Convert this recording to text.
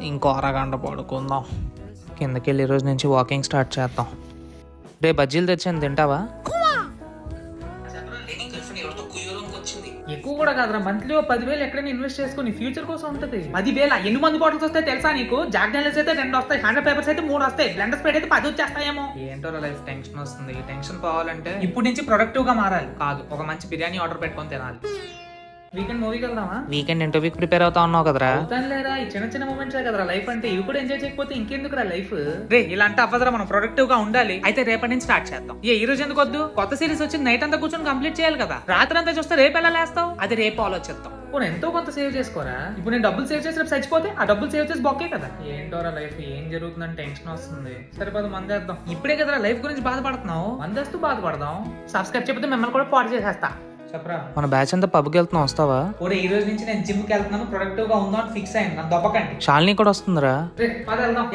ఇంకో అరగంట పడుకుందాం. కిందకి వెళ్ళి ఈరోజు నుంచి వాకింగ్ స్టార్ట్ చేద్దాం. రే బజ్జీలు తెచ్చాను, తింటావా? ఎక్కువ కూడా కాదురా, మంత్లీ 10,000 ఎక్కడైనా ఇన్వెస్ట్ చేసుకుని ఫ్యూచర్ కోసం ఉంటది. 10,000 ఎన్ని మంది బాటిల్స్ వస్తాయి తెలుసా నీకు? జాక్ డానియల్స్ అయితే 2 వస్తాయి, 100 పేపర్స్ అయితే 3 వస్తాయి, బ్లెండర్ స్ప్రెడ్ అయితే 10 వచ్చేస్తాయేమో. ఏంటో లైఫ్ టెన్షన్ వస్తుంది. ఈ టెన్షన్ పోవాలంటే ఇప్పుడు నుంచి ప్రొడక్టివ్ గా మారాలి. కాదు, ఒక మంచి బిర్యానీ ఆర్డర్ పెట్టుకొని తినాలి. వీకెండ్ మూవీకి వెళ్దామా? వీకెండ్ ఇంటర్వ్యూకి ప్రిపేర్ అవుతా ఉన్నావు కదరా. అవుతాను లేరా, ఈ చిన్న చిన్న మూమెంట్స్ కదరా లైఫ్ అంటే. ఇవి కూడా ఎంజాయ్ చేయకపోతే ఇంకెందుకురా లైఫ్? రే ఇలా అంటే అవ్వదురా, మనం ప్రొడక్టివ్ గా ఉండాలి. అయితే రేపటి నుంచి స్టార్ట్ చేద్దాం. ఈ రోజు ఎందుకు వద్దు? కొత్త సిరీస్ వచ్చి నైట్ అంతా కూర్చొని కంప్లీట్ చేయాలి కదా. రాత్రి అంతా చూస్తే రేపు ఎలా లేస్తావు? అది రేపు ఆలోచిద్దాం. ఇప్పుడు ఎంతో కొంత సేవ్ చేసుకోరా. ఇప్పుడు నేను డబ్బులు సేవ్ చేసి రేపు చచ్చిపోతే ఆ డబ్బులు సేవ్ చేసి బొక్కే కదా. ఏంటోరా లైఫ్, ఏం జరుగుతుందని టెన్షన్ వస్తుంది. సరిపోదు మందేద్దాం. ఇప్పుడే కదరా లైఫ్ గురించి బాధపడుతున్నావు. మందేస్తూ బాధపడదాం. సబ్స్క్రైబ్ చెప్పితే మిమ్మల్ని కూడా పాడు చేసేస్తా. చెప్పరా. మన బ్యాచ్ అంతా పబ్కి వెళ్తున్నాం, వస్తావా? కూడా ఈ రోజు నుంచి నేను జిమ్ కి వెళ్తున్నాను, ప్రొడక్టివ్ గా ఉందాం అని ఫిక్స్ అయ్యాను. నన్ను దొబ్బకండి. శాలిని కూడా వస్తుందిరా. రే పద వెళ్దాం.